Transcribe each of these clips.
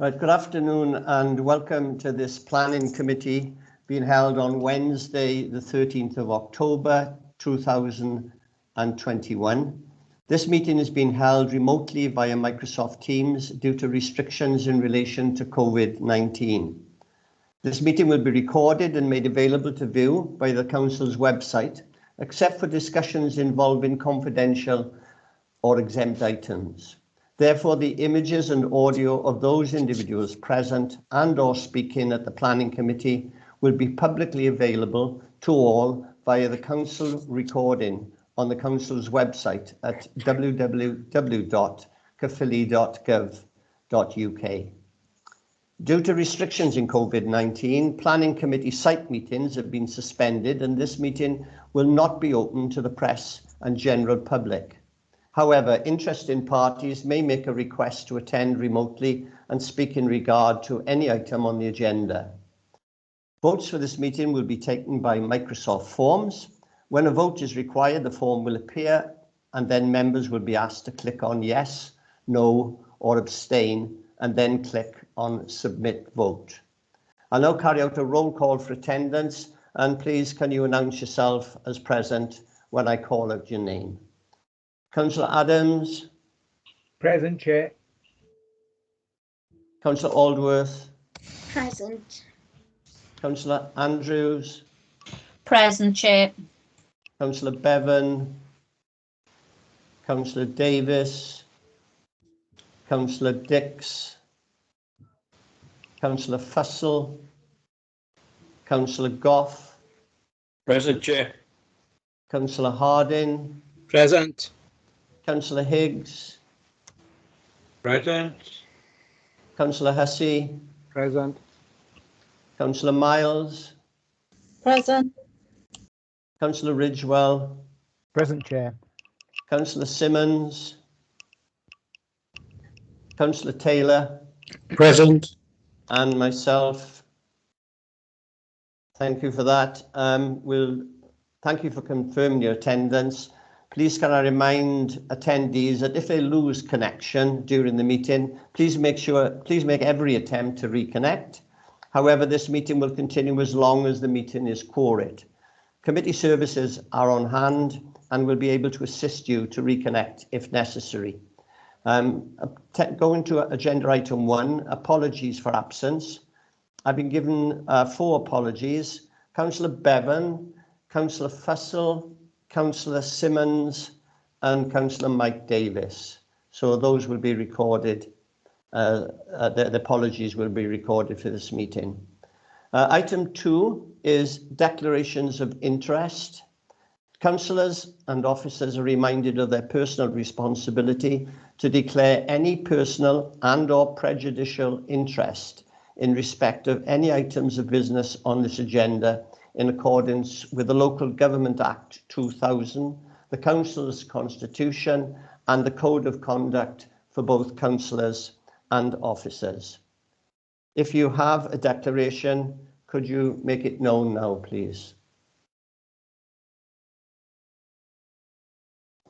Right, good afternoon and welcome to this planning committee being held on Wednesday, the 13th of October 2021. This meeting is being held remotely via Microsoft Teams due to restrictions in relation to COVID-19. This meeting will be recorded and made available to view by the Council's website, except for discussions involving confidential or exempt items. Therefore, the images and audio of those individuals present and or speaking at the Planning Committee will be publicly available to all via the Council recording on the Council's website at www.caerphilly.gov.uk. Due to restrictions in COVID-19, Planning Committee site meetings have been suspended and this meeting will not be open to the press and general public. However, interested parties may make a request to attend remotely and speak in regard to any item on the agenda. Votes for this meeting will be taken by Microsoft Forms. When a vote is required, the form will appear and then members will be asked to click on yes, no, or abstain and then click on submit vote. I'll now carry out a roll call for attendance and please can you announce yourself as present when I call out your name. Councillor Adams. Present, Chair. Councillor Aldworth. Present. Councillor Andrews. Present, Chair. Councillor Bevan. Councillor Davis. Councillor Dix. Councillor Fussell. Councillor Goff. Present, Chair. Councillor Harding. Present. Councillor Higgs. Present. Councillor Hussey. Present. Councillor Miles. Present. Councillor Ridgewell. Present, Chair. Councillor Simmons. Councillor Taylor. Present. And myself. Thank you for that. Thank you for confirming your attendance. Please can I remind attendees that if they lose connection during the meeting, please make every attempt to reconnect. However, this meeting will continue as long as the meeting is quorate. Committee services are on hand and will be able to assist you to reconnect if necessary. Going to agenda item 1, apologies for absence. I've been given 4 apologies. Councillor Bevan, Councillor Fussell, Councillor Simmons and Councillor Mike Davis. So those will be recorded. The apologies will be recorded for this meeting. Item 2 is declarations of interest. Councillors and officers are reminded of their personal responsibility to declare any personal and or prejudicial interest in respect of any items of business on this agenda in accordance with the Local Government Act 2000, the Council's Constitution and the Code of Conduct for both councillors and officers. If you have a declaration, could you make it known now, please?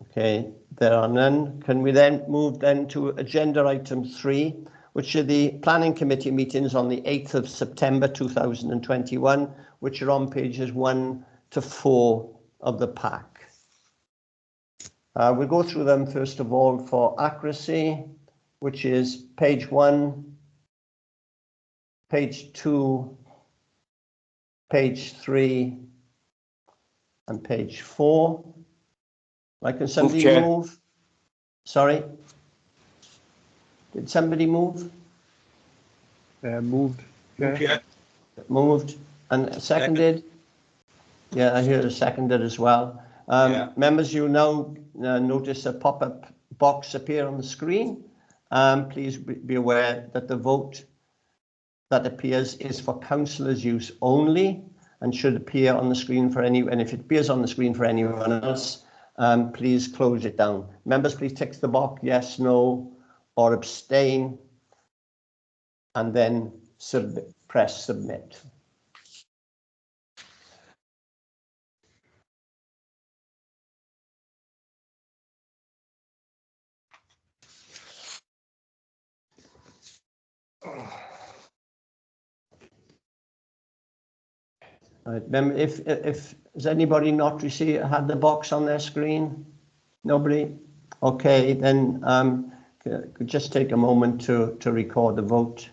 Okay, there are none. Can we then move to agenda item 3, which are the Planning Committee meetings on the 8th of September 2021, which are on pages 1 to 4 of the pack. We'll go through them first of all for accuracy, which is page 1, page 2, page 3, and page 4. Right, can somebody move? Sorry? Did somebody move? Moved. Yeah. Moved and seconded? Yeah, I hear a seconded as well. Members, you now notice a pop-up box appear on the screen. Please be aware that the vote that appears is for councillors' use only and should appear on the screen for anyone. And if it appears on the screen for anyone else, please close it down. Members, please tick the box yes, no, or abstain, and then press submit. Right. Remember, if has anybody not had the box on their screen? Nobody? Okay, then could just take a moment to record the vote,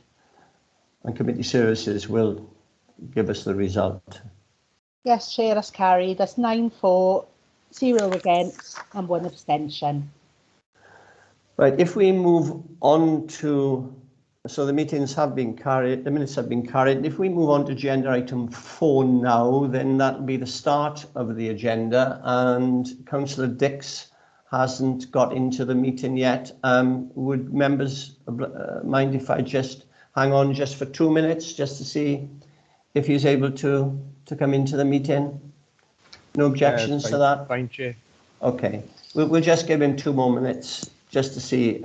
and committee services will give us the result. Yes, Chair, that's carried. That's 9 for, 0 against and 1 abstention. Right, if we move on to, so the meetings have been carried, the minutes have been carried. If we move on to agenda item 4 now, then that'll be the start of the agenda, and Councillor Dix hasn't got into the meeting yet. Would members mind if I just hang on just for 2 minutes, just to see if he's able to come into the meeting? No objections to that? Fine, Chair. Okay, we'll just give him 2 more minutes just to see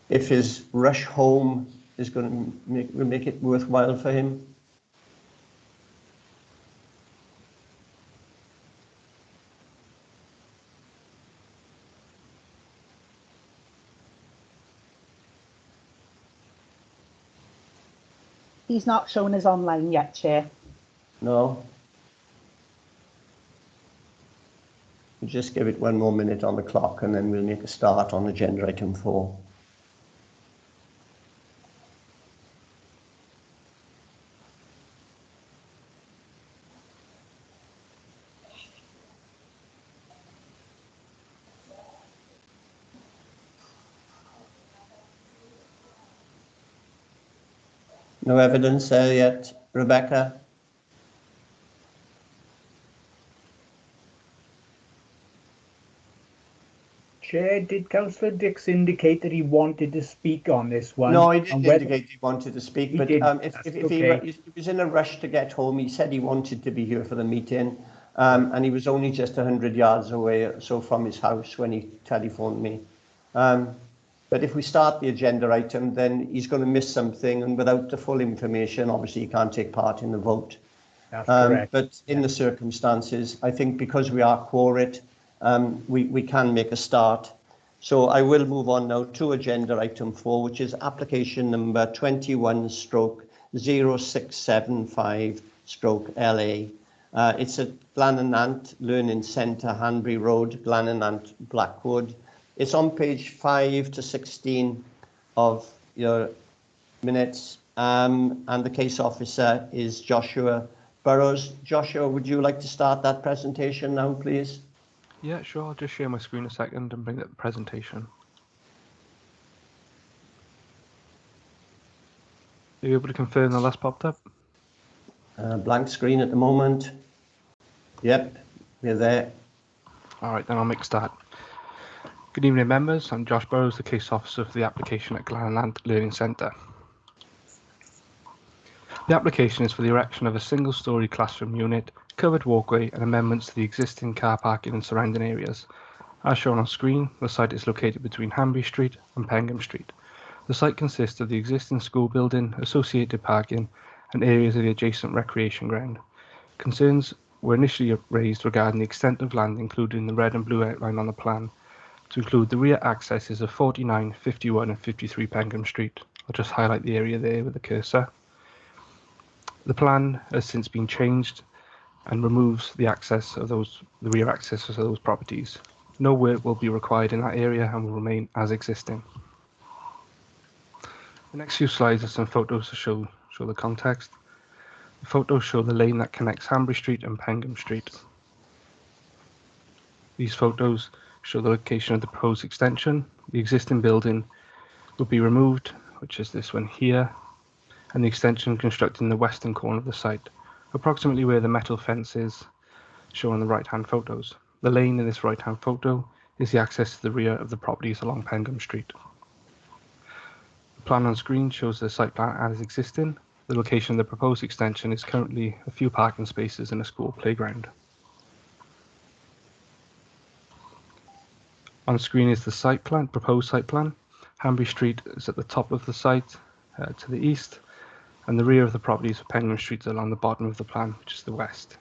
if his rush home is going to make it worthwhile for him. He's not shown as online yet, Chair. No? We'll just give it 1 more minute on the clock, and then we'll make a start on agenda item 4. No evidence there yet, Rebecca? Chair, did Councillor Dix indicate that he wanted to speak on this one? No, he didn't And whether- indicate he wanted to speak, He but did. if That's he okay. was in a rush to get home, he said he wanted to be here for the meeting, and he was only just 100 yards away or so from his house when he telephoned me. But if we start the agenda item, then he's going to miss something, and without the full information, obviously he can't take part in the vote. That's correct. But in the circumstances, I think because we are quorate, we can make a start. So I will move on now to agenda item 4, which is application number 21/0675/LA. It's at Glananant Learning Centre, Hanbury Road, Glananant, Blackwood. It's on page 5 to 16 of your minutes, and the case officer is Joshua Burrows. Joshua, would you like to start that presentation now, please? Yeah, sure. I'll just share my screen a second and bring up the presentation. Are you able to confirm the last popped up? Blank screen at the moment. Yep, we're there. All right, then I'll make a start. Good evening, members. I'm Josh Burrows, the case officer for the application at Glananant Learning Centre. The application is for the erection of a single-storey classroom unit, covered walkway and amendments to the existing car parking and surrounding areas. As shown on screen, the site is located between Hanbury Street and Pengham Street. The site consists of the existing school building, associated parking and areas of the adjacent recreation ground. Concerns were initially raised regarding the extent of land included in the red and blue outline on the plan, to include the rear accesses of 49, 51 and 53 Pengham Street. I'll just highlight the area there with the cursor. The plan has since been changed and removes the rear access of those properties. No work will be required in that area and will remain as existing. The next few slides are some photos to show the context. The photos show the lane that connects Hanbury Street and Pengham Street. These photos show the location of the proposed extension. The existing building will be removed, which is this one here, and the extension constructed in the western corner of the site, approximately where the metal fence is shown in the right-hand photos. The lane in this right-hand photo is the access to the rear of the properties along Pengham Street. The plan on screen shows the site plan as existing. The location of the proposed extension is currently a few parking spaces and a school playground. On screen is the site plan, proposed site plan. Hanbury Street is at the top of the site to the east, and the rear of the properties for Pengham Street is along the bottom of the plan, which is the west.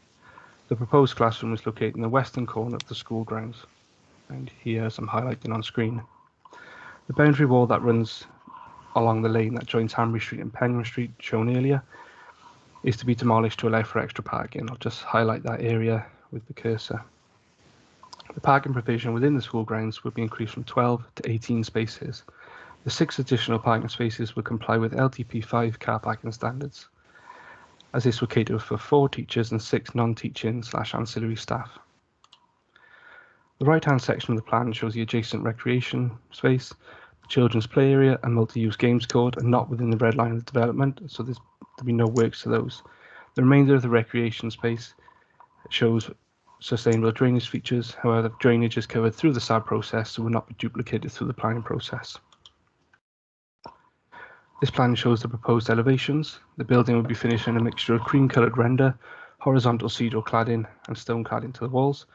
The proposed classroom is located in the western corner of the school grounds, and here I'm highlighting on screen. The boundary wall that runs along the lane that joins Hanbury Street and Pengham Street, shown earlier, is to be demolished to allow for extra parking. I'll just highlight that area with the cursor. The parking provision within the school grounds would be increased from 12 to 18 spaces. The 6 additional parking spaces would comply with LTP5 car parking standards, as this would cater for 4 teachers and 6 non-teaching/ancillary staff. The right-hand section of the plan shows the adjacent recreation space, the children's play area and multi-use games court are not within the red line of the development, so there'll be no works to those. The remainder of the recreation space shows sustainable drainage features. However, drainage is covered through the SAB process, so will not be duplicated through the planning process. This plan shows the proposed elevations. The building will be finished in a mixture of cream-coloured render, horizontal cedar cladding and stone cladding to the walls,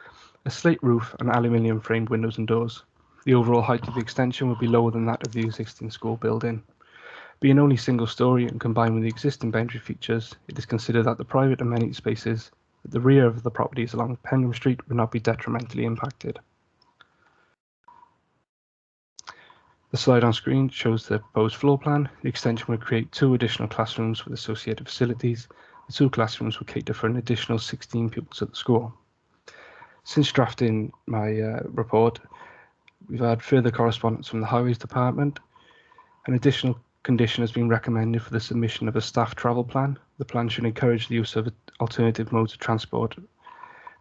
a slate roof and aluminium framed windows and doors. The overall height of the extension will be lower than that of the existing school building. Being only single storey and combined with the existing boundary features, it is considered that the private amenity spaces at the rear of the properties along Pengham Street would not be detrimentally impacted. The slide on screen shows the proposed floor plan. The extension would create 2 additional classrooms with associated facilities. The 2 classrooms would cater for an additional 16 pupils at the school. Since drafting my report, we've had further correspondence from the Highways Department. An additional condition has been recommended for the submission of a staff travel plan. The plan should encourage the use of alternative modes of transport.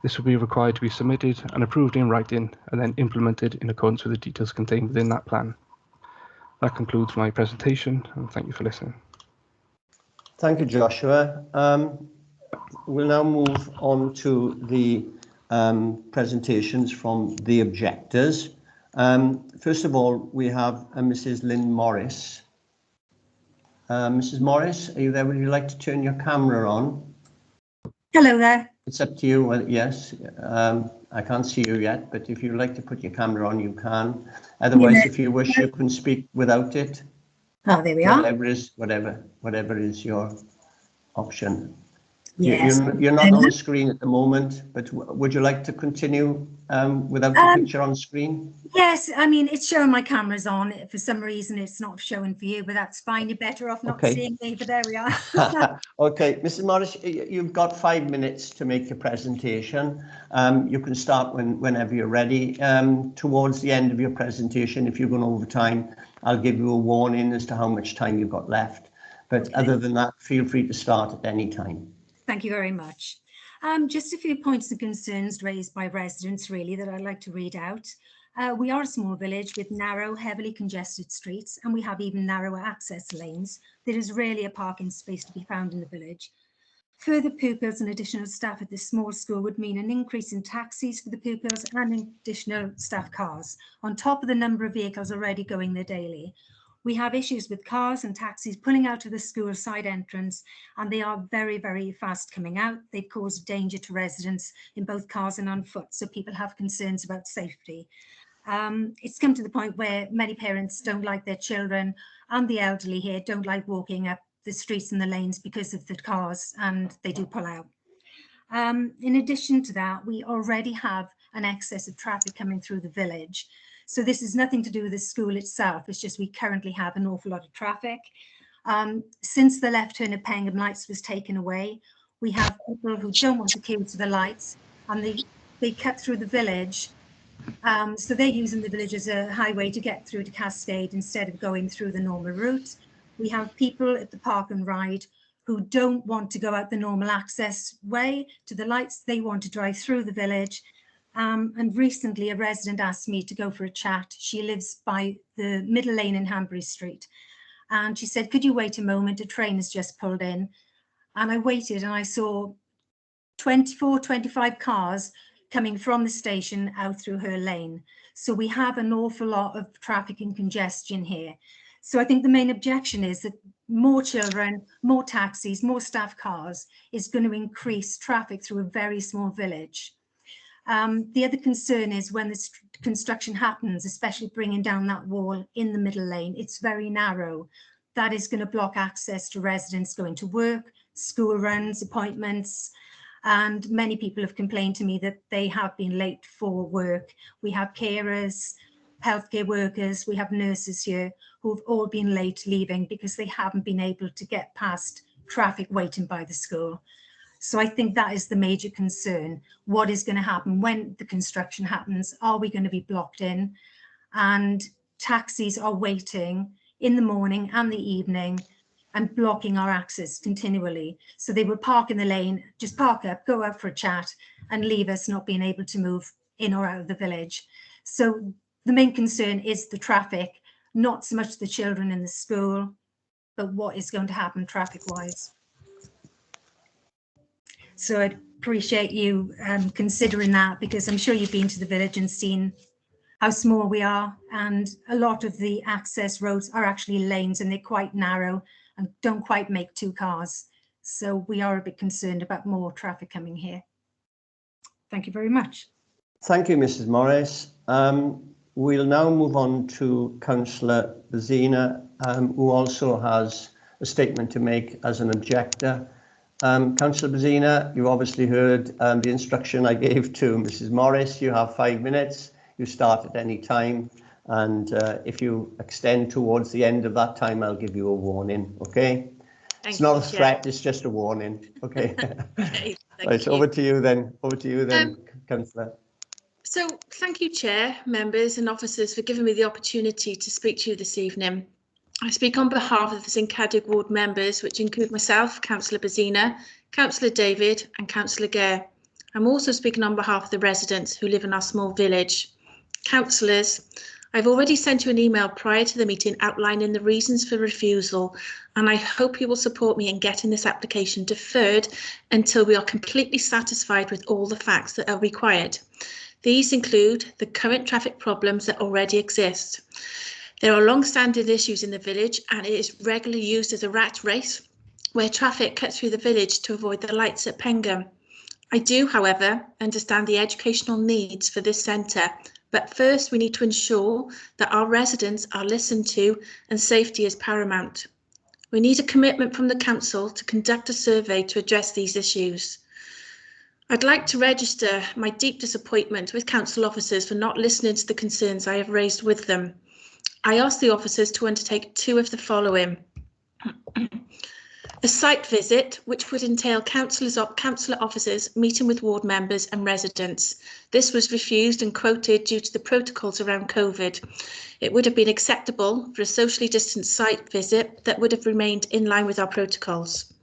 This will be required to be submitted and approved in writing and then implemented in accordance with the details contained within that plan. That concludes my presentation, and thank you for listening. Thank you, Joshua. We'll now move on to the presentations from the objectors. First of all, we have Mrs. Lynn Morris. Mrs. Morris, are you there? Would you like to turn your camera on? Hello there. It's up to you. Well, yes, I can't see you yet, but if you'd like to put your camera on, you can. Otherwise, if you wish, you can speak without it. Oh, there we are. Whatever is your option. Yes. You're not on the screen at the moment, but would you like to continue without the picture on screen? Yes, I mean, it's showing my camera's on. For some reason, it's not showing for you, but that's fine. You're better off not seeing me, but there we are. Okay, Mrs. Morris, you've got 5 minutes to make your presentation. You can start whenever you're ready. Towards the end of your presentation, if you're going over time, I'll give you a warning as to how much time you've got left. But okay. Other than that, feel free to start at any time. Thank you very much. Just a few points and concerns raised by residents, really, that I'd like to read out. We are a small village with narrow, heavily congested streets, and we have even narrower access lanes. There is rarely a parking space to be found in the village. Further pupils and additional staff at this small school would mean an increase in taxis for the pupils and additional staff cars, on top of the number of vehicles already going there daily. We have issues with cars and taxis pulling out of the school side entrance, and they are very, very fast coming out. They cause danger to residents in both cars and on foot, so people have concerns about safety. It's come to the point where many parents don't like their children, and the elderly here don't like walking up the streets and the lanes because of the cars, and they do pull out. In addition to that, we already have an excess of traffic coming through the village. So this is nothing to do with the school itself. It's just we currently have an awful lot of traffic. Since the left turn of Pengham lights was taken away, we have people who don't want to queue to the lights, and they cut through the village. So they're using the village as a highway to get through to Cascade instead of going through the normal route. We have people at the park and ride who don't want to go out the normal access way to the lights. They want to drive through the village. And recently a resident asked me to go for a chat. She lives by the middle lane in Hanbury Street. And she said, could you wait a moment? A train has just pulled in. And I waited and I saw 24, 25 cars coming from the station out through her lane. So we have an awful lot of traffic and congestion here. So I think the main objection is that more children, more taxis, more staff cars is going to increase traffic through a very small village. The other concern is when this construction happens, especially bringing down that wall in the middle lane, it's very narrow. That is going to block access to residents going to work, school runs, appointments, and many people have complained to me that they have been late for work. We have carers, healthcare workers, we have nurses here who have all been late leaving because they haven't been able to get past traffic waiting by the school. So I think that is the major concern. What is going to happen when the construction happens? Are we going to be blocked in? And taxis are waiting in the morning and the evening and blocking our access continually. So they will park in the lane, just park up, go out for a chat and leave us not being able to move in or out of the village. So the main concern is the traffic, not so much the children in the school, but what is going to happen traffic-wise. So I'd appreciate you considering that, because I'm sure you've been to the village and seen how small we are, and a lot of the access roads are actually lanes and they're quite narrow and don't quite make two cars. So we are a bit concerned about more traffic coming here. Thank you very much. Thank you, Mrs. Morris. We'll now move on to Councillor Bazina, who also has a statement to make as an objector. Councillor Bazina, you obviously heard the instruction I gave to Mrs. Morris. You have 5 minutes. You start at any time, and if you extend towards the end of that time, I'll give you a warning, okay? It's not a threat, it's just a warning, okay? Okay, right, over to you then, Councillor. So thank you, Chair, members and officers, for giving me the opportunity to speak to you this evening. I speak on behalf of the St Caddig Ward members, which include myself, Councillor Bazina, Councillor David and Councillor Gare. I'm also speaking on behalf of the residents who live in our small village. Councillors, I've already sent you an email prior to the meeting outlining the reasons for refusal, and I hope you will support me in getting this application deferred until we are completely satisfied with all the facts that are required. These include the current traffic problems that already exist. There are long-standing issues in the village, and it is regularly used as a rat race where traffic cuts through the village to avoid the lights at Pengham. I do, however, understand the educational needs for this centre, but first we need to ensure that our residents are listened to and safety is paramount. We need a commitment from the council to conduct a survey to address these issues. I'd like to register my deep disappointment with council officers for not listening to the concerns I have raised with them. I asked the officers to undertake 2 of the following. A site visit, which would entail councillor officers meeting with ward members and residents. This was refused and quoted due to the protocols around COVID. It would have been acceptable for a socially distanced site visit that would have remained in line with our protocols.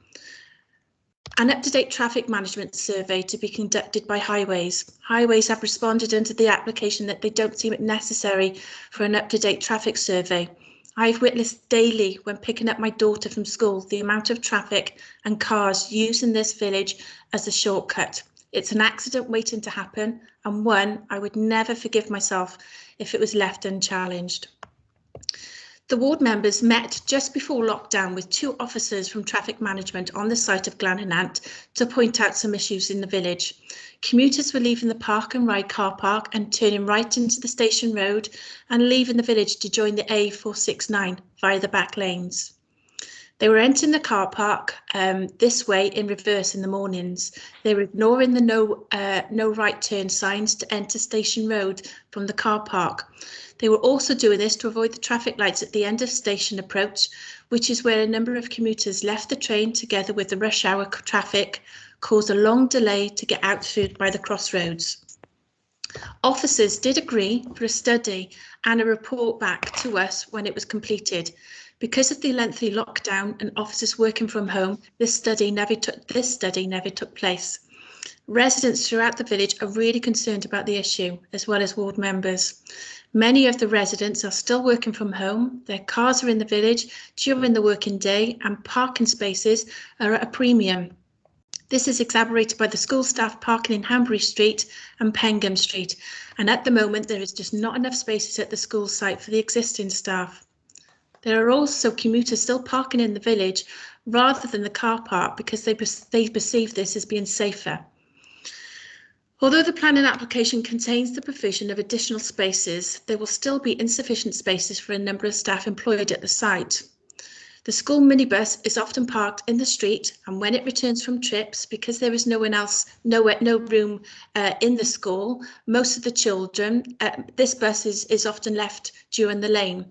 An up-to-date traffic management survey to be conducted by Highways. Highways have responded under the application that they don't deem it necessary for an up-to-date traffic survey. I've witnessed daily when picking up my daughter from school the amount of traffic and cars using this village as a shortcut. It's an accident waiting to happen, and one I would never forgive myself if it was left unchallenged. The ward members met just before lockdown with 2 officers from traffic management on the site of Glananant to point out some issues in the village. Commuters were leaving the park and ride car park and turning right into the station road and leaving the village to join the A469 via the back lanes. They were entering the car park this way in reverse in the mornings. They were ignoring the no right turn signs to enter Station Road from the car park. They were also doing this to avoid the traffic lights at the end of station approach, which is where a number of commuters left the train together with the rush hour traffic, caused a long delay to get out through by the crossroads. Officers did agree for a study and a report back to us when it was completed. Because of the lengthy lockdown and officers working from home, this study never took place. Residents throughout the village are really concerned about the issue, as well as ward members. Many of the residents are still working from home, their cars are in the village during the working day, and parking spaces are at a premium. This is exacerbated by the school staff parking in Hanbury Street and Pengham Street, and at the moment there is just not enough spaces at the school site for the existing staff. There are also commuters still parking in the village rather than the car park because they perceive this as being safer. Although the planning application contains the provision of additional spaces, there will still be insufficient spaces for a number of staff employed at the site. The school minibus is often parked in the street, and when it returns from trips, because there is no room in the school, most of the children, this bus is often left during the lane.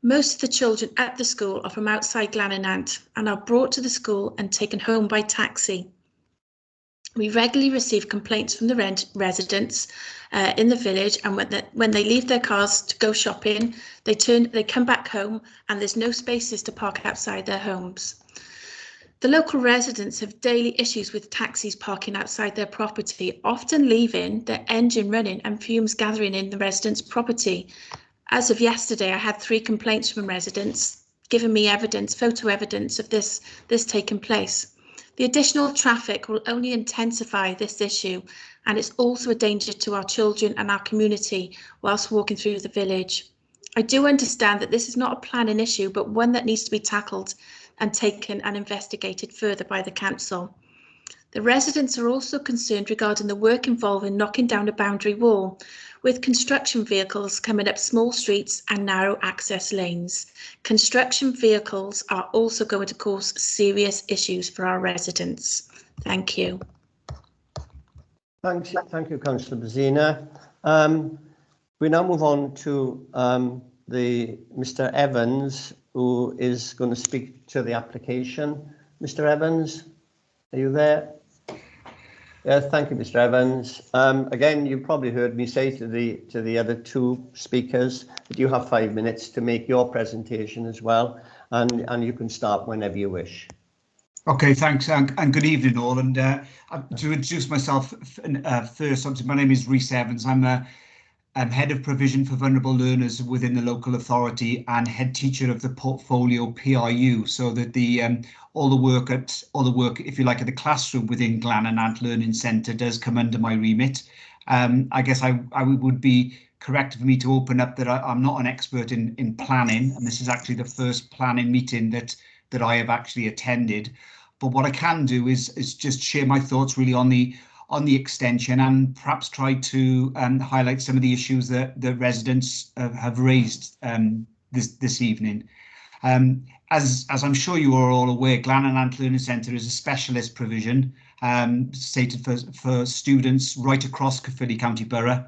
Most of the children at the school are from outside Glananant and are brought to the school and taken home by taxi. We regularly receive complaints from the residents in the village, and when they leave their cars to go shopping, they come back home and there's no spaces to park outside their homes. The local residents have daily issues with taxis parking outside their property, often leaving their engine running and fumes gathering in the residents' property. As of yesterday, I had 3 complaints from residents, giving me photo evidence of this taking place. The additional traffic will only intensify this issue, and it's also a danger to our children and our community whilst walking through the village. I do understand that this is not a planning issue, but one that needs to be tackled and taken and investigated further by the council. The residents are also concerned regarding the work involving knocking down a boundary wall, with construction vehicles coming up small streets and narrow access lanes. Construction vehicles are also going to cause serious issues for our residents. Thank you. Thank you, Councillor Bazina. We now move on to Mr. Evans, who is going to speak to the application. Mr. Evans, are you there? Yes, thank you, Mr. Evans. Again, you probably heard me say to the other 2 speakers that you have 5 minutes to make your presentation as well, and you can start whenever you wish. Okay, thanks, and good evening all. And to introduce myself first, obviously, my name is Rhys Evans. I'm Head of Provision for Vulnerable Learners within the local authority and Head Teacher of the Portfolio PRU, so that all the work, if you like, at the classroom within Glananant Learning Centre does come under my remit. I guess I would be correct for me to open up that I'm not an expert in planning, and this is actually the first planning meeting that I have actually attended. But what I can do is just share my thoughts really on the extension, and perhaps try to highlight some of the issues that the residents have raised this evening. As I'm sure you are all aware, Glananant Learning Centre is a specialist provision stated for students right across Caerphilly County Borough.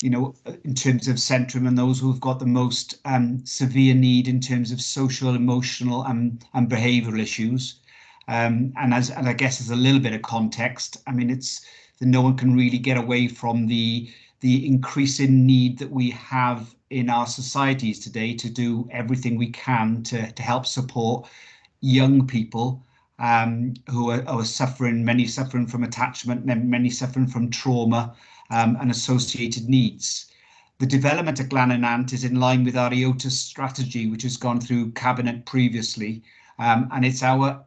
You know, in terms of Centrum and those who've got the most severe need in terms of social, emotional and behavioural issues. And I guess as a little bit of context, I mean, it's that no one can really get away from the increasing need that we have in our societies today to do everything we can to help support young people who are suffering, many suffering from attachment, many suffering from trauma and associated needs. The development of Glananant is in line with our EOTA strategy, which has gone through Cabinet previously. And it's our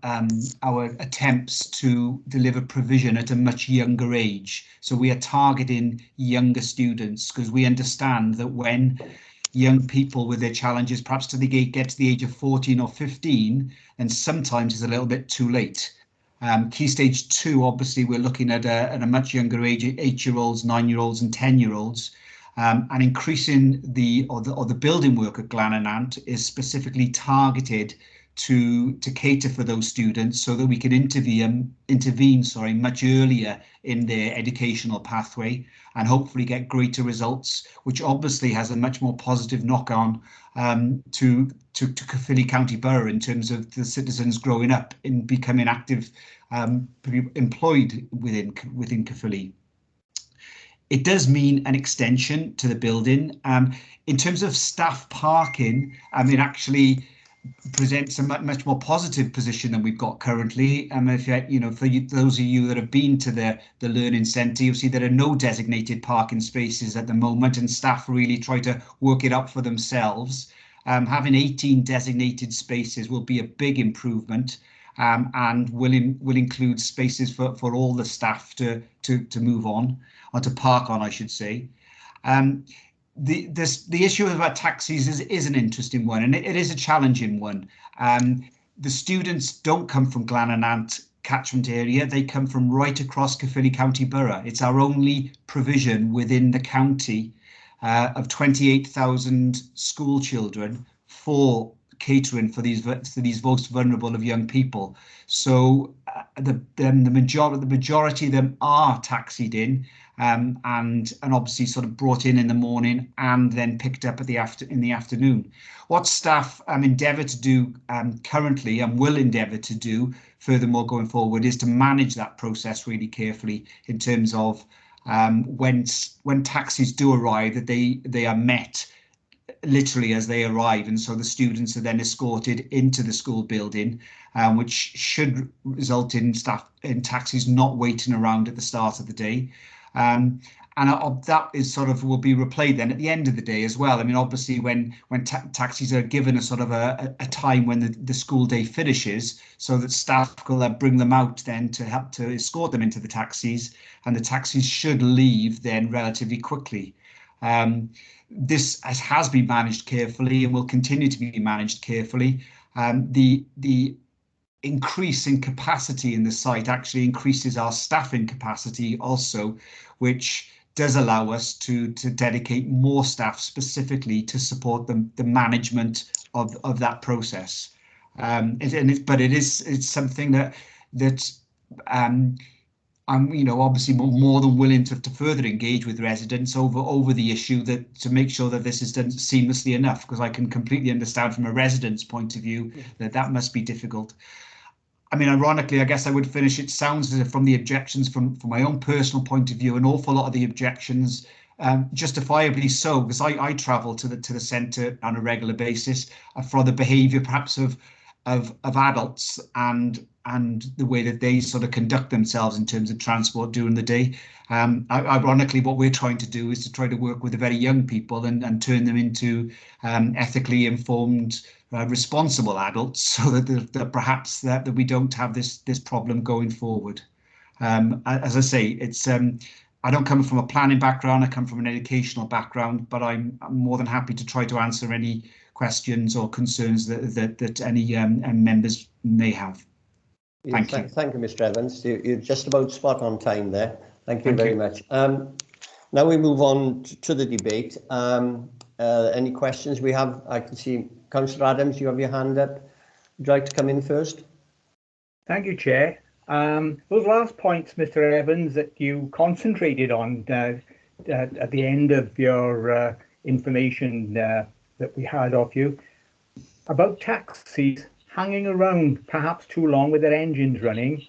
attempts to deliver provision at a much younger age. So we are targeting younger students because we understand that when young people with their challenges perhaps get to the age of 14 or 15, then sometimes it's a little bit too late. Key stage 2, obviously, we're looking at a much younger age, 8-year-olds, 9-year-olds and 10-year-olds. And increasing the building work at Glananant is specifically targeted to cater for those students so that we can intervene much earlier in their educational pathway and hopefully get greater results, which obviously has a much more positive knock-on to Caerphilly County Borough in terms of the citizens growing up and becoming active, employed within Caerphilly. It does mean an extension to the building. In terms of staff parking, I mean, actually presents a much more positive position than we've got currently. If you know, for those of you that have been to the Learning Centre, you'll see there are no designated parking spaces at the moment, and staff really try to work it up for themselves. Having 18 designated spaces will be a big improvement, and will include spaces for all the staff to move on, or to park on, I should say. The issue about taxis is an interesting one, and it is a challenging one. The students don't come from Glananant catchment area, they come from right across Caerphilly County Borough. It's our only provision within the county of 28,000 school children for catering for these most vulnerable of young people. So the majority of them are taxied in, and obviously sort of brought in the morning and then picked up in the afternoon. What staff endeavour to do currently, and will endeavour to do furthermore going forward, is to manage that process really carefully in terms of when taxis do arrive, that they are met literally as they arrive, and so the students are then escorted into the school building, which should result in taxis not waiting around at the start of the day. And that is sort of will be replayed then at the end of the day as well. I mean, obviously when taxis are given a sort of a time when the school day finishes, so that staff will bring them out then to help to escort them into the taxis, and the taxis should leave then relatively quickly. This has been managed carefully and will continue to be managed carefully. The increase in capacity in the site actually increases our staffing capacity also, which does allow us to dedicate more staff specifically to support the management of that process. But it's something that I'm obviously more than willing to further engage with residents over the issue, that to make sure that this is done seamlessly enough, because I can completely understand from a resident's point of view that must be difficult. I mean, ironically, I guess I would finish. It sounds as if from the objections, from my own personal point of view, an awful lot of the objections, justifiably so, because I travel to the centre on a regular basis for the behaviour perhaps of adults and the way that they sort of conduct themselves in terms of transport during the day. Ironically, what we're trying to do is to try to work with the very young people and turn them into ethically informed, responsible adults, so that perhaps that we don't have this problem going forward. As I say, it's I don't come from a planning background, I come from an educational background, but I'm more than happy to try to answer any questions or concerns that any members may have. Thank you. Thank you, Mr. Evans. You're just about spot on time there. Thank you very much. Now we move on to the debate. Any questions we have? I can see Councillor Adams, you have your hand up. Would you like to come in first? Thank you, Chair. Those last points, Mr. Evans, that you concentrated on at the end of your information that we had of you about taxis hanging around perhaps too long with their engines running.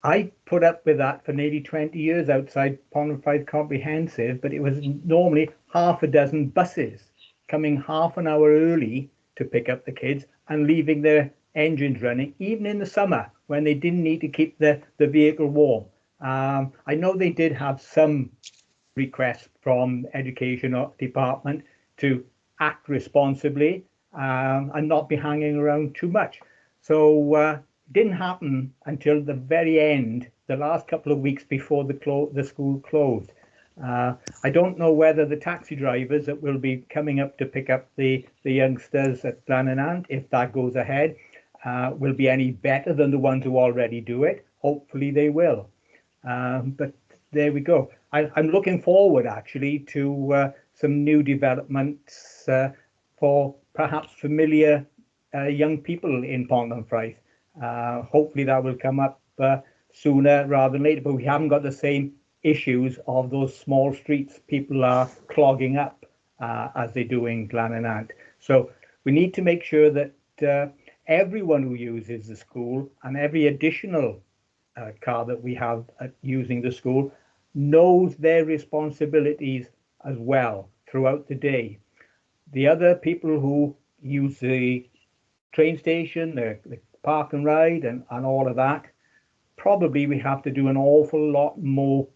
I put up with that for nearly 20 years outside Pond Comprehensive, but it was normally half a dozen buses coming half an hour early to pick up the kids and leaving their engines running, even in the summer when they didn't need to keep the vehicle warm. I know they did have some requests from Education Department to act responsibly and not be hanging around too much. So it didn't happen until the very end, the last couple of weeks before the school closed. I don't know whether the taxi drivers that will be coming up to pick up the youngsters at Glananant, if that goes ahead, will be any better than the ones who already do it. Hopefully they will. But there we go. I'm looking forward actually to some new developments for perhaps familiar young people in Pond-on-Fife. Hopefully that will come up sooner rather than later, but we haven't got the same issues of those small streets people are clogging up as they do in Glananant. So we need to make sure that everyone who uses the school and every additional car that we have using the school knows their responsibilities as well throughout the day. The other people who use the train station, the park and ride and all of that, probably we have to do an awful lot more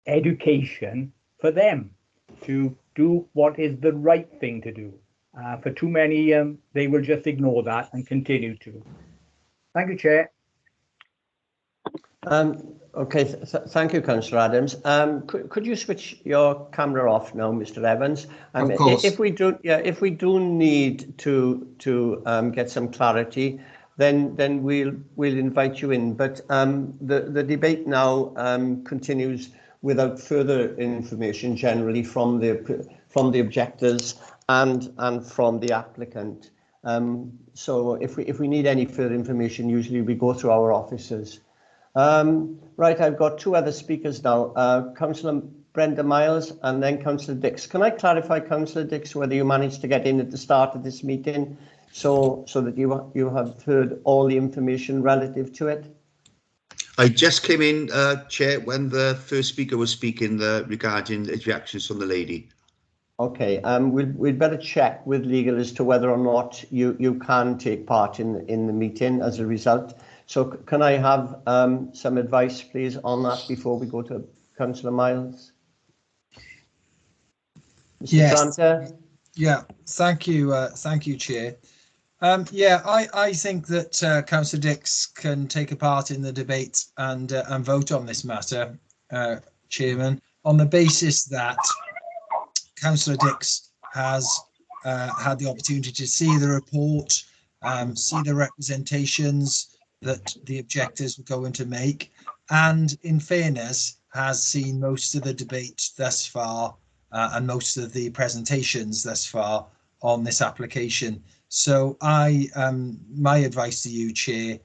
education for them to do what is the right thing to do. For too many, they will just ignore that and continue to. Thank you, Chair. Okay, thank you, Councillor Adams. Could you switch your camera off now, Mr. Evans? Of course. If we do need to get some clarity, then we'll invite you in. But the debate now continues without further information, generally from the objectors and from the applicant. So if we need any further information, usually we go through our officers. Right, I've got two other speakers now, Councillor Brenda Miles and then Councillor Dix. Can I clarify, Councillor Dix, whether you managed to get in at the start of this meeting so that you have heard all the information relative to it? I just came in, Chair, when the first speaker was speaking regarding the objections from the lady. Okay, we'd better check with legal as to whether or not you can take part in the meeting as a result. So can I have some advice, please, on that before we go to Councillor Miles? Mr. Yes. Tranter? Yeah, thank you, Chair. Yeah, I think that Councillor Dix can take a part in the debate and vote on this matter, Chairman, on the basis that Councillor Dix has had the opportunity to see the report, see the representations that the objectors were going to make, and in fairness has seen most of the debate thus far and most of the presentations thus far on this application. So my advice to you, Chair,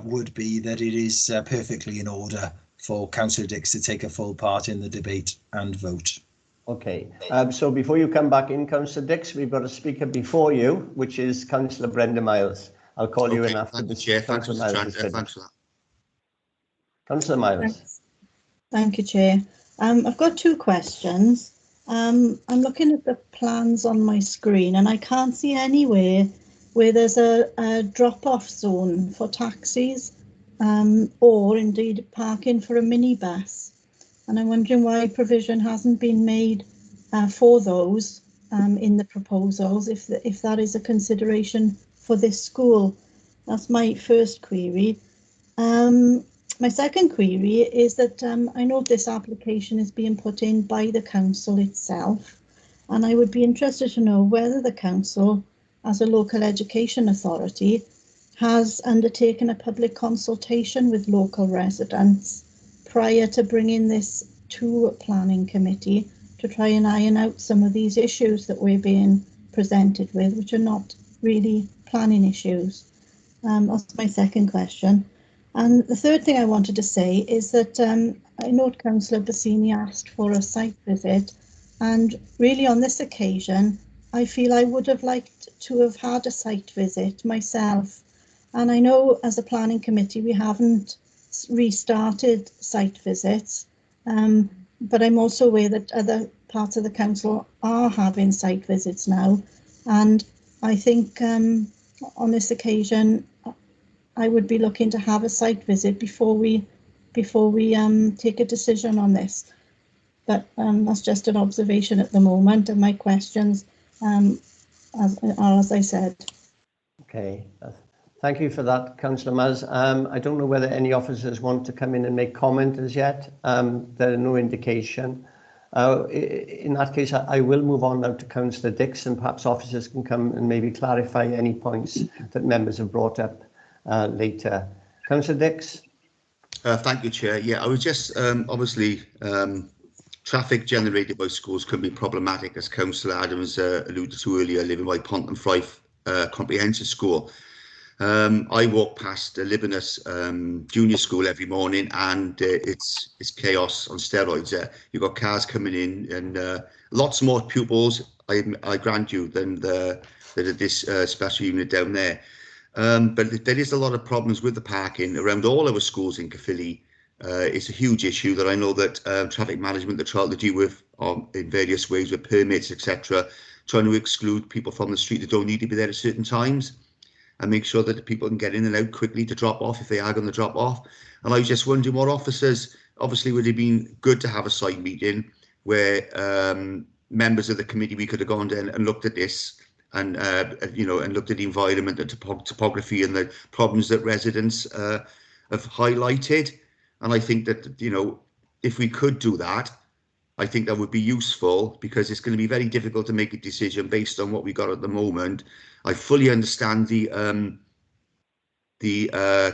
would be that it is perfectly in order for Councillor Dix to take a full part in the debate and vote. Okay, so before you come back in, Councillor Dix, we've got a speaker before you, which is Councillor Brenda Miles. I'll call you in after thank you, this. Chair. Thanks, Councillor Miles. thanks for that. Councillor Miles. Thank you, Chair. I've got two questions. I'm looking at the plans on my screen and I can't see anywhere where there's a drop-off zone for taxis or indeed parking for a minibus. And I'm wondering why provision hasn't been made for those in the proposals, if that is a consideration for this school. That's my first query. My second query is that I know this application is being put in by the council itself, and I would be interested to know whether the council, as a local education authority, has undertaken a public consultation with local residents prior to bringing this to a planning committee to try and iron out some of these issues that we're being presented with, which are not really planning issues. That's my second question. And the third thing I wanted to say is that I note Councillor Bassini asked for a site visit, and really on this occasion I feel I would have liked to have had a site visit myself. And I know as a planning committee we haven't restarted site visits, but I'm also aware that other parts of the council are having site visits now, and I think on this occasion I would be looking to have a site visit before we take a decision on this. But that's just an observation at the moment, and my questions as I said. Okay, thank you for that, Councillor Miles. I don't know whether any officers want to come in and make comment as yet. There are no indication. In that case, I will move on now to Councillor Dix, and perhaps officers can come and maybe clarify any points that members have brought up later. Councillor Dix. Thank you, Chair. Yeah, I was just obviously traffic generated by schools can be problematic, as Councillor Adams alluded to earlier, living by Pont and Fife Comprehensive School. I walk past the Libanus Junior School every morning, and it's chaos on steroids. You've got cars coming in, and lots more pupils, I grant you, than this special unit down there. But there is a lot of problems with the parking around all our schools in Caerphilly. It's a huge issue that I know that traffic management are trying to deal with in various ways, with permits, etc., trying to exclude people from the street that don't need to be there at certain times, and make sure that people can get in and out quickly to drop off if they are going to drop off. And I was just wondering what officers, obviously would have been good to have a site meeting where members of the committee, we could have gone down and looked at this, and and looked at the environment, the topography, and the problems that residents have highlighted. And I think that, if we could do that, I think that would be useful, because it's going to be very difficult to make a decision based on what we got at the moment. I fully understand the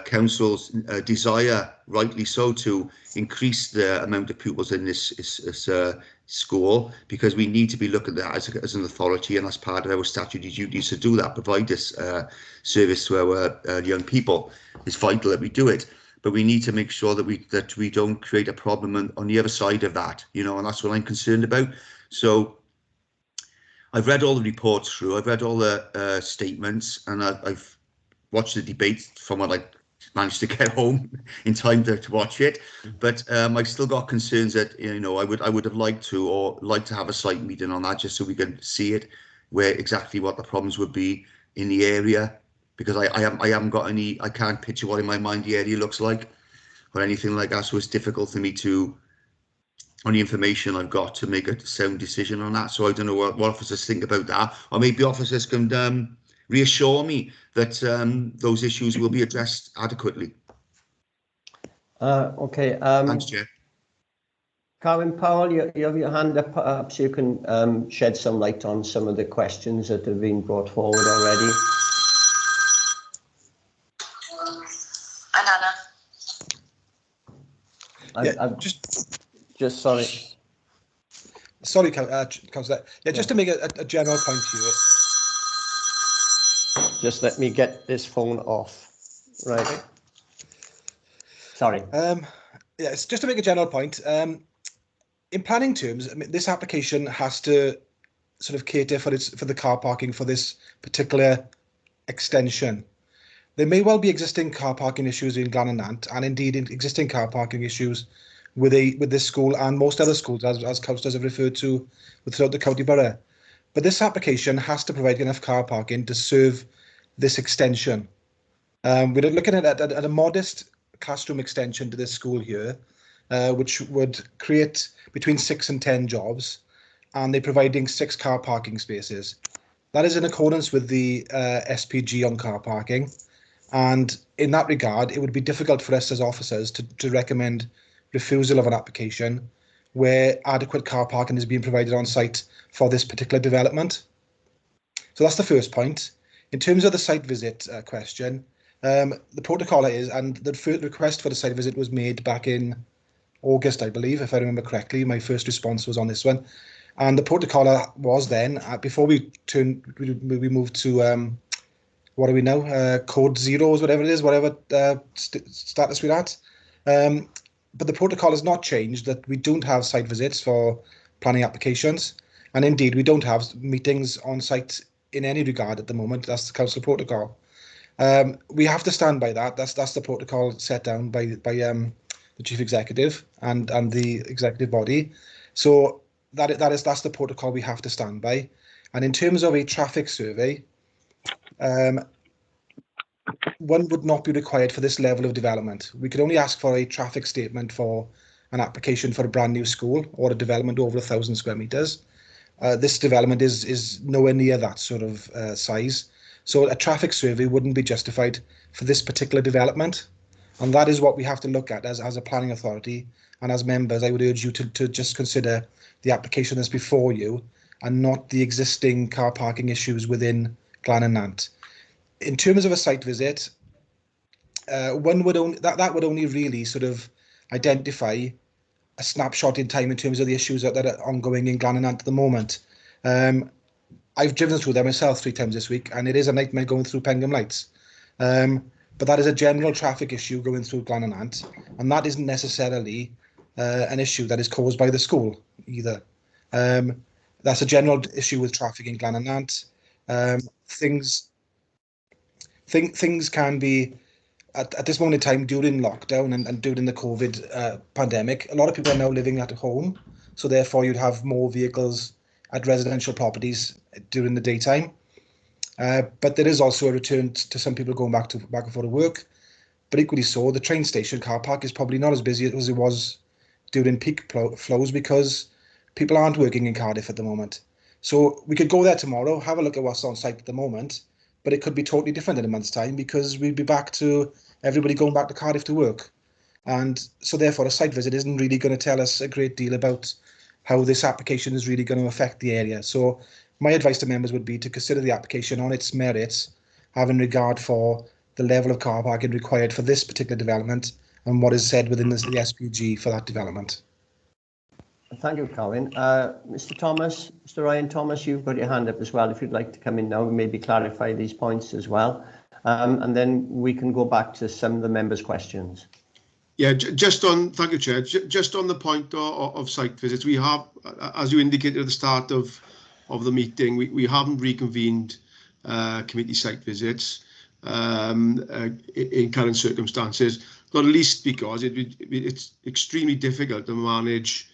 council's desire, rightly so, to increase the amount of pupils in this school, because we need to be looking at that as an authority, and that's part of our statutory duties to do that, provide this service to our young people. It's vital that we do it, but we need to make sure that we don't create a problem on the other side of that, you know, and that's what I'm concerned about. So I've read all the reports through, I've read all the statements, and I've watched the debate from what I managed to get home in time to watch it, but I've still got concerns that, you know, I would have liked to have a site meeting on that, just so we can see it, where exactly what the problems would be in the area, because I haven't got any, I can't picture what in my mind the area looks like or anything like that, so it's difficult for me to, on the information I've got, to make a sound decision on that. So I don't know what officers think about that, or maybe officers can reassure me that those issues will be addressed adequately. Okay. Thanks, Chair. Carwyn Powell, you have your hand up. Perhaps you can shed some light on some of the questions that have been brought forward already. Yeah, just sorry. Sorry, Councillor. Yeah, just to make a general point here. Just let me get this phone off. Right. Sorry. Yeah, it's just to make a general point. In planning terms, I mean, this application has to sort of cater for the car parking for this particular extension. There may well be existing car parking issues in Glananant, and indeed existing car parking issues with this school and most other schools, as councillors have referred to throughout the county borough. But this application has to provide enough car parking to serve this extension. We're looking at a modest classroom extension to this school here, which would create between 6 and 10 jobs, and they're providing 6 car parking spaces. That is in accordance with the SPG on car parking. And in that regard, it would be difficult for us as officers to recommend refusal of an application where adequate car parking is being provided on site for this particular development. So that's the first point. In terms of the site visit question, the protocol is, and the first request for the site visit was made back in August, I believe, if I remember correctly. My first response was on this one. And the protocol was then, before we moved to, what are we now? Code zeros, whatever it is, whatever status we're at. But the protocol has not changed, that we don't have site visits for planning applications. And indeed, we don't have meetings on site in any regard at the moment. That's the council protocol. We have to stand by that. That's the protocol set down by the chief executive and the executive body. So that's the protocol we have to stand by. And in terms of a traffic survey, one would not be required for this level of development. We could only ask for a traffic statement for an application for a brand new school or a development over 1,000 square meters. This development is nowhere near that sort of size. So a traffic survey wouldn't be justified for this particular development. And that is what we have to look at as a planning authority. And as members, I would urge you to just consider the application that's before you and not the existing car parking issues within Glananant. In terms of a site visit, one would only that would only really sort of identify a snapshot in time in terms of the issues that are ongoing in Glananant at the moment. I've driven through there myself 3 times this week, and it is a nightmare going through Pengham Lights. But that is a general traffic issue going through Glananant, and that isn't necessarily an issue that is caused by the school either. That's a general issue with traffic in Glananant. Things can be, at this moment in time during lockdown and during the COVID pandemic, a lot of people are now living at home, so therefore you'd have more vehicles at residential properties during the daytime. But there is also a return to some people going back and forth to work. But equally so, the train station car park is probably not as busy as it was during peak flows because people aren't working in Cardiff at the moment. So we could go there tomorrow, have a look at what's on site at the moment, but it could be totally different in a month's time because we'd be back to everybody going back to Cardiff to work. And so therefore a site visit isn't really going to tell us a great deal about how this application is really going to affect the area. So my advice to members would be to consider the application on its merits, having regard for the level of car parking required for this particular development and what is said within the SPG for that development. Thank you, Colin. Mr. Thomas, Mr. Ryan Thomas, you've got your hand up as well. If you'd like to come in now and maybe clarify these points as well. And then we can go back to some of the members' questions. Yeah, thank you, Chair. Just on the point of site visits, we have, as you indicated at the start of the meeting, we haven't reconvened committee site visits in current circumstances, not least because it's extremely difficult to manage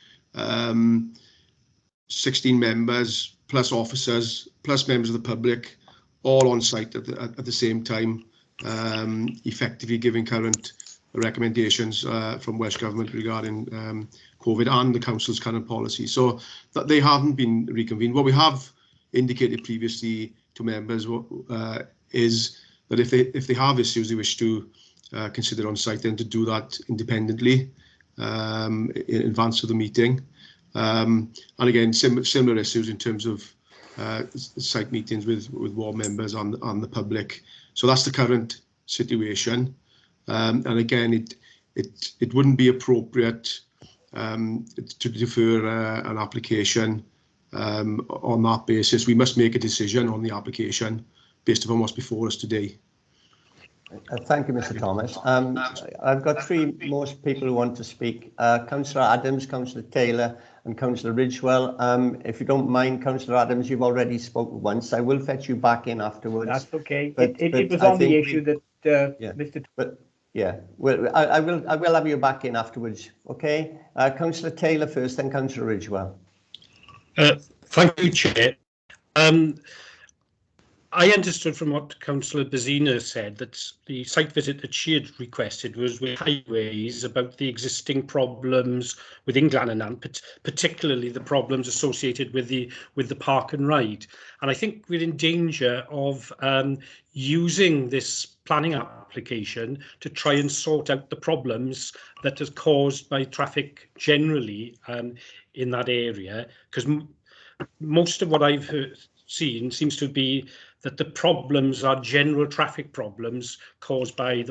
16 members plus officers plus members of the public all on site at the same time, effectively giving current recommendations from Welsh Government regarding COVID and the Council's current policy. So that they haven't been reconvened. What we have indicated previously to members is that if they have issues they wish to consider on site, then to do that independently in advance of the meeting. And again, similar issues in terms of site meetings with ward members and the public. So that's the current situation. And again, it wouldn't be appropriate to defer an application on that basis. We must make a decision on the application based upon what's before us today. Thank you, Mr. Thomas. I've got three most people who want to speak. Councillor Adams, Councillor Taylor and Councillor Ridgewell. If you don't mind, Councillor Adams, you've already spoken once. I will fetch you back in afterwards. That's okay. But It was on the issue that Mr. Yeah, well, I will have you back in afterwards. Okay, Councillor Taylor first, then Councillor Ridgewell. Thank you, Chair. I understood from what Councillor Bazina said that the site visit that she had requested was with highways, about the existing problems within Glananant, particularly the problems associated with the park and ride. And I think we're in danger of using this planning application to try and sort out the problems that is caused by traffic generally in that area, because most of what I've seen seems to be that the problems are general traffic problems caused by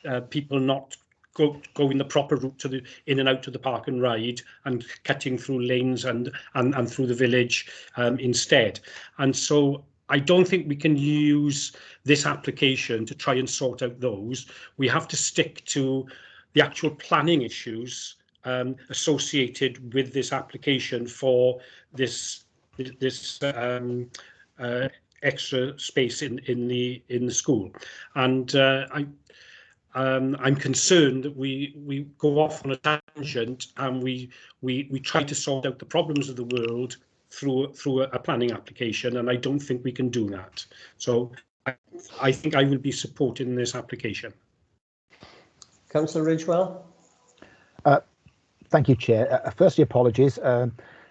the people not going the proper route to the in and out of the park and ride and cutting through lanes and through the village instead. And so I don't think we can use this application to try and sort out those. We have to stick to the actual planning issues associated with this application for this extra space in the school. And I'm concerned that we go off on a tangent and we try to sort out the problems of the world through a planning application, and I don't think we can do that. So I think I will be supporting this application. Councillor Ridgewell. Thank you, Chair. Firstly, apologies.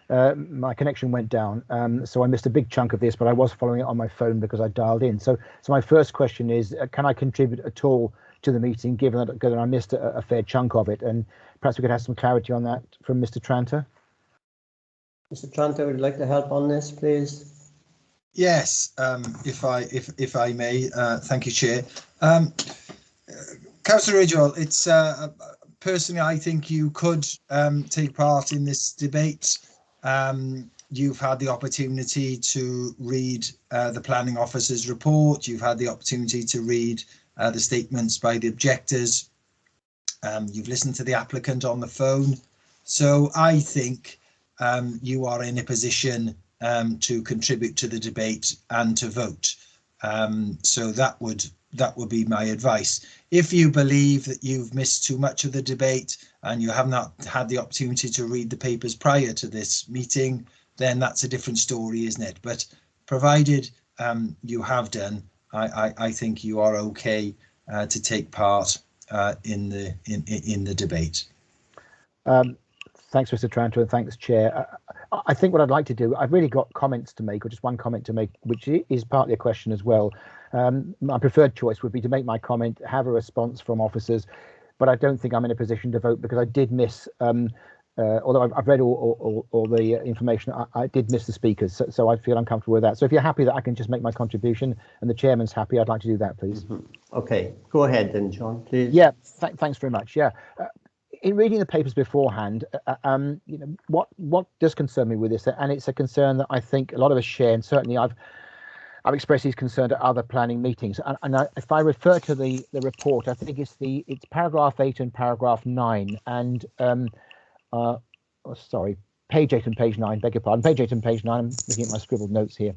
My connection went down, so I missed a big chunk of this, but I was following it on my phone because I dialed in. So my first question is, can I contribute at all to the meeting, given that I missed a fair chunk of it? And perhaps we could have some clarity on that from Mr. Tranter. Mr. Tranter, would you like to help on this, please? Yes, if I may. Thank you, Chair. Councillor Ridgewell, it's personally, I think you could take part in this debate. You've had the opportunity to read the planning officer's report. You've had the opportunity to read the statements by the objectors. You've listened to the applicant on the phone. So I think you are in a position to contribute to the debate and to vote. So that would be my advice. If you believe that you've missed too much of the debate and you have not had the opportunity to read the papers prior to this meeting, then that's a different story, isn't it? But provided you have done, I think you are okay to take part in the debate. Thanks, Mr. Tranter, and thanks, Chair. I think what I'd like to do, I've really got comments to make, or just one comment to make, which is partly a question as well. My preferred choice would be to make my comment, have a response from officers, but I don't think I'm in a position to vote because I did miss, although I've read all the information, I did miss the speakers, so I feel uncomfortable with that. So if you're happy that I can just make my contribution and the chairman's happy, I'd like to do that, please. Okay, go ahead then, John, please. Yeah, thanks very much. Yeah. in reading the papers beforehand, what does concern me with this, and it's a concern that I think a lot of us share, and certainly I've expressed these concerns at other planning meetings. If I refer to the report, I think it's paragraph 8 and paragraph 9, and sorry, page 8 and page 9. Beg your pardon, page 8 and page 9. I'm looking at my scribbled notes here,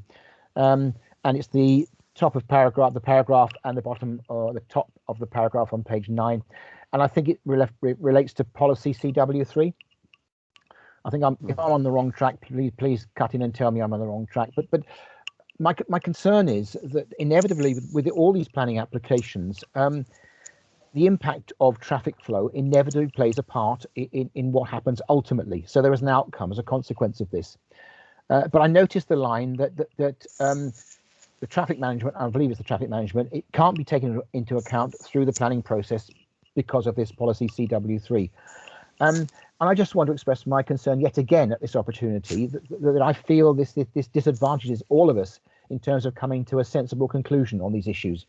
and it's the top of the paragraph, and the bottom or the top of the paragraph on page 9. And I think it relates to policy CW3. I think if I'm on the wrong track, please cut in and tell me I'm on the wrong track. But my concern is that inevitably with all these planning applications, the impact of traffic flow inevitably plays a part in what happens ultimately. So there is an outcome as a consequence of this. But I noticed the line that the traffic management, I believe it's the traffic management, it can't be taken into account through the planning process because of this policy CW3. And I just want to express my concern yet again at this opportunity that I feel this disadvantages all of us in terms of coming to a sensible conclusion on these issues.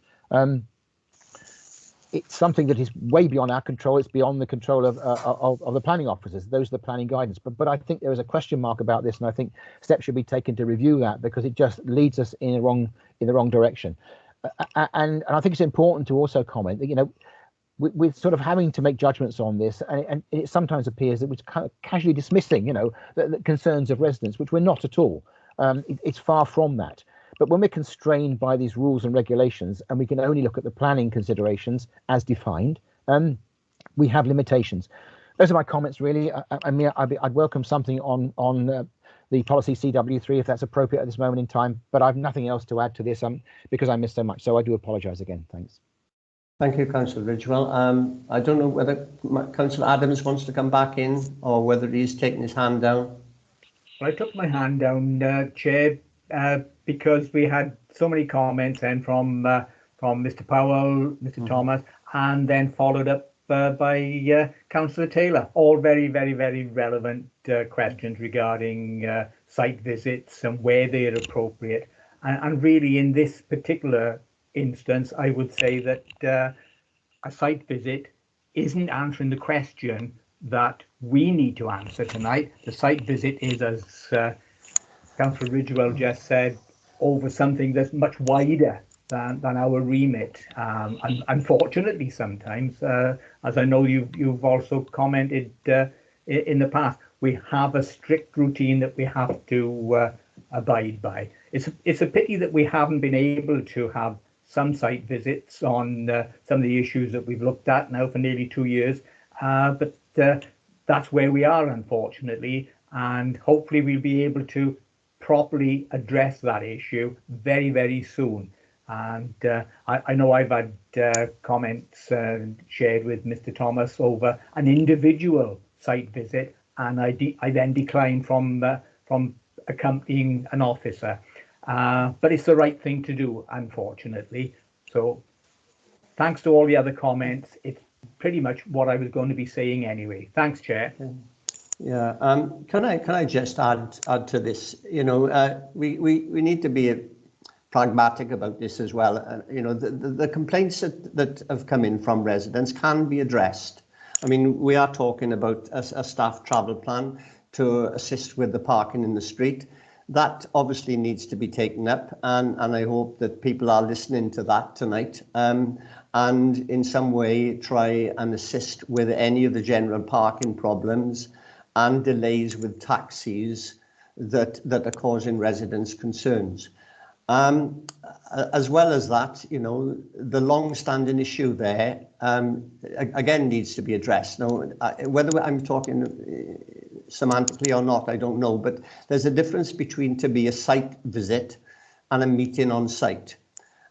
It's something that is way beyond our control. It's beyond the control of the planning officers. Those are the planning guidance. But I think there is a question mark about this, and I think steps should be taken to review that, because it just leads us in the wrong direction. And I think it's important to also comment that we're sort of having to make judgments on this, and it sometimes appears that we're kind of casually dismissing, the concerns of residents, which we're not at all. It's far from that. But when we're constrained by these rules and regulations, and we can only look at the planning considerations as defined, we have limitations. Those are my comments, really. I'd welcome something on the policy CW3 if that's appropriate at this moment in time, but I've nothing else to add to this because I missed so much. So I do apologise again. Thanks. Thank you, Councillor Ridgewell. I don't know whether Councillor Adams wants to come back in or whether he's taken his hand down. I took my hand down, Chair, because we had so many comments then from Mr. Powell, Mr. Thomas, and then followed up by Councillor Taylor. All very, very, very relevant questions regarding site visits and where they're appropriate. And really, in this particular instance, I would say that a site visit isn't answering the question that we need to answer tonight. The site visit is, as Councillor Ridgewell just said, over something that's much wider than our remit. And unfortunately, sometimes, as I know you've also commented in the past, we have a strict routine that we have to abide by. It's a pity that we haven't been able to have some site visits on some of the issues that we've looked at now for nearly 2 years, but that's where we are, unfortunately, and hopefully we'll be able to properly address that issue very, very soon. And I know I've had comments shared with Mr. Thomas over an individual site visit, and I then declined from accompanying an officer. But it's the right thing to do, unfortunately. So thanks to all the other comments. It's pretty much what I was going to be saying anyway. Thanks, Chair. Yeah, can I just add to this? We need to be pragmatic about this as well. The complaints that have come in from residents can be addressed. I mean, we are talking about a staff travel plan to assist with the parking in the street. That obviously needs to be taken up, and I hope that people are listening to that tonight, and in some way try and assist with any of the general parking problems and delays with taxis that are causing residents concerns. As well as that, the long-standing issue there, again, needs to be addressed. Now, whether I'm talking semantically or not, I don't know, but there's a difference between to be a site visit and a meeting on site.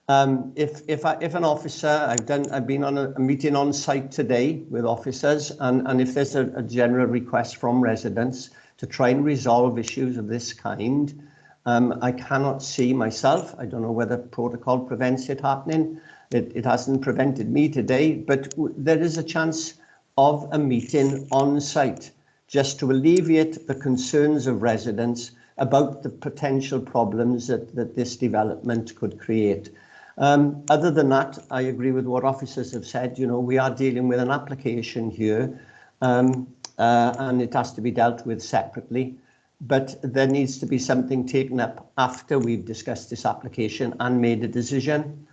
If an officer, I've been on a meeting on site today with officers, and if there's a general request from residents to try and resolve issues of this kind, I cannot see myself. I don't know whether protocol prevents it happening. It hasn't prevented me today, but there is a chance of a meeting on site just to alleviate the concerns of residents about the potential problems that this development could create. Other than that, I agree with what officers have said. We are dealing with an application here, and it has to be dealt with separately. But there needs to be something taken up after we've discussed this application and made a decision.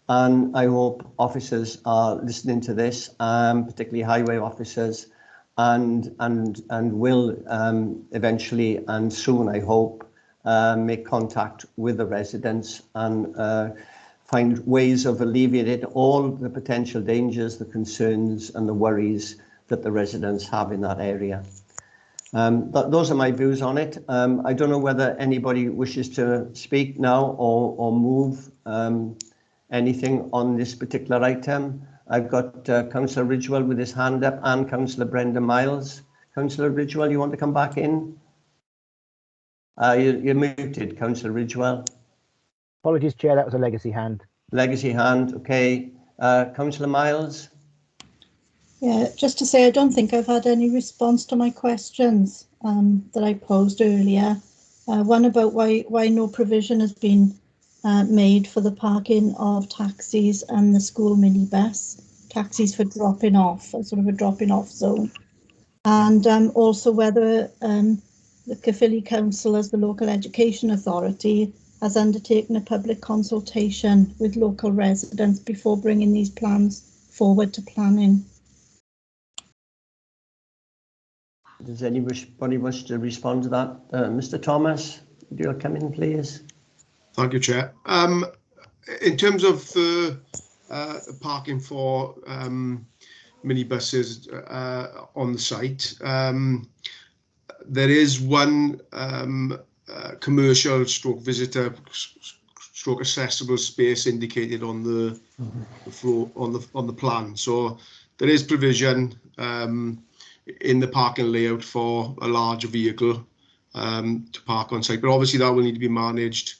And I hope officers are listening to this, particularly highway officers, and will eventually and soon, I hope, make contact with the residents and find ways of alleviating all the potential dangers, the concerns and the worries that the residents have in that area. Those are my views on it. I don't know whether anybody wishes to speak now or move anything on this particular item. I've got Councillor Ridgewell with his hand up and Councillor Brenda Miles. Councillor Ridgewell, you want to come back in? You're muted, Councillor Ridgewell. Apologies, Chair, that was a legacy hand. Legacy hand, okay. Councillor Miles? Yeah, just to say, I don't think I've had any response to my questions that I posed earlier. One about why no provision has been made for the parking of taxis and the school minibus, taxis for dropping off, sort of a dropping off zone. And also whether the Caerphilly Council, as the local education authority, has undertaken a public consultation with local residents before bringing these plans forward to planning. Does anybody wish to respond to that? Mr. Thomas, do you come in, please? Thank you, Chair. In terms of the parking for minibuses on the site, there is one commercial stroke visitor stroke accessible space indicated on the floor on the plan. So there is provision in the parking layout for a larger vehicle to park on site, but obviously that will need to be managed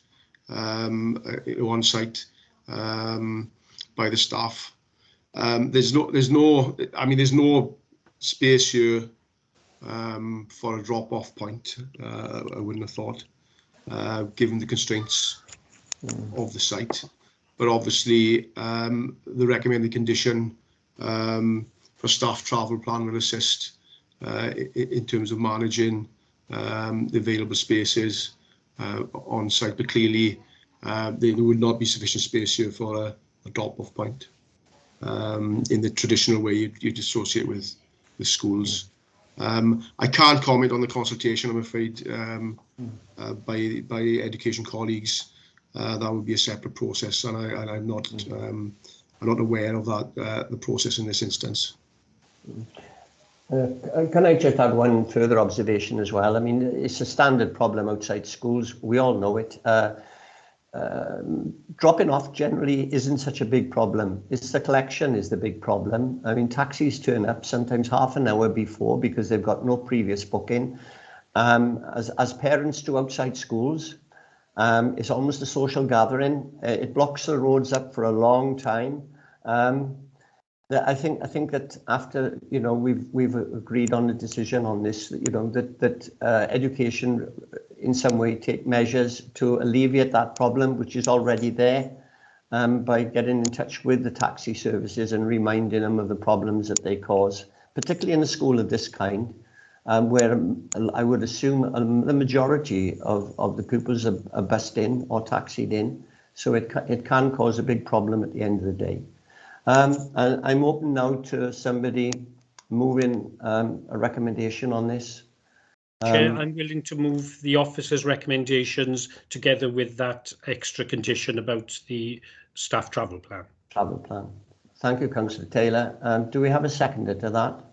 on site by the staff. There's no space here for a drop-off point. I wouldn't have thought, given the constraints of the site. But obviously, the recommended condition for staff travel plan will assist in terms of managing the available spaces on site. But clearly, there would not be sufficient space here for a drop-off point in the traditional way you'd associate with schools. I can't comment on the consultation, I'm afraid, by education colleagues. That would be a separate process, and I'm not aware of that the process in this instance. Can I just add one further observation as well? I mean, it's a standard problem outside schools. We all know it. Dropping off generally isn't such a big problem. It's the collection is the big problem. I mean, taxis turn up sometimes half an hour before because they've got no previous booking. As parents do outside schools, it's almost a social gathering. It blocks the roads up for a long time. I think that after we've agreed on a decision on this, that education in some way take measures to alleviate that problem, which is already there, by getting in touch with the taxi services and reminding them of the problems that they cause, particularly in a school of this kind, where I would assume the majority of the pupils are bussed in or taxied in, so it can cause a big problem at the end of the day. I'm open now to somebody moving a recommendation on this. Chair, I'm willing to move the officer's recommendations together with that extra condition about the staff travel plan. Travel plan. Thank you, Councillor Taylor. Do we have a seconder to that?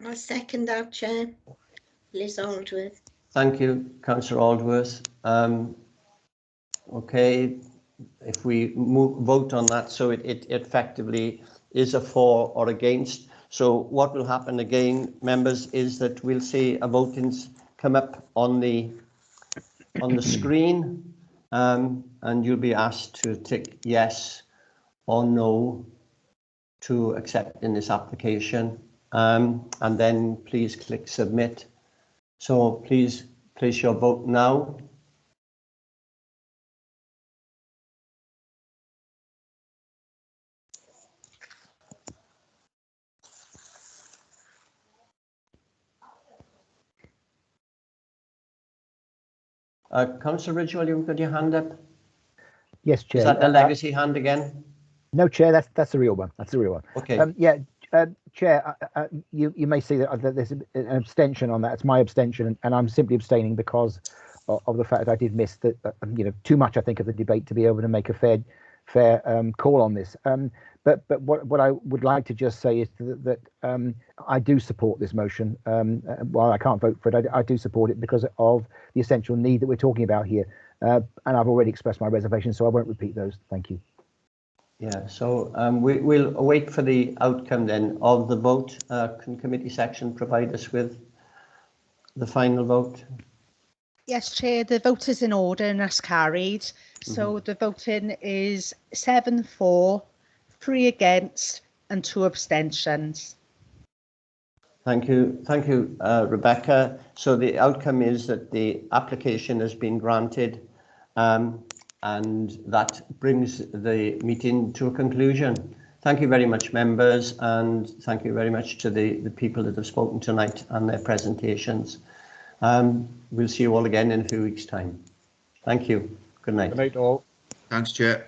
I'll second that, Chair. Liz Aldworth. Thank you, Councillor Aldworth. Okay, if we vote on that, so it effectively is a for or against. So what will happen again, members, is that we'll see a voting come up on the screen, and you'll be asked to tick yes or no to accepting this application, and then please click submit. So please place your vote now. Councillor Ridgewell, you've got your hand up. Yes, Chair. Is that the legacy hand again? No, Chair, that's the real one. That's the real one. Okay. Chair, you may see that there's an abstention on that. It's my abstention, and I'm simply abstaining because of the fact that I did miss that, too much, I think, of the debate to be able to make a fair call on this. But what I would like to just say is that I do support this motion. While I can't vote for it, I do support it because of the essential need that we're talking about here. And I've already expressed my reservations, so I won't repeat those. Thank you. Yeah, so we'll wait for the outcome then of the vote. Can committee section provide us with the final vote? Yes, Chair, the vote is in order and that's carried. So the voting is 7 for, 3 against and 2 abstentions. Thank you, Rebecca. So the outcome is that the application has been granted, and that brings the meeting to a conclusion. Thank you very much, members, and thank you very much to the people that have spoken tonight and their presentations. We'll see you all again in a few weeks' time. Thank you. Good night. Good night, all. Thanks, Chair.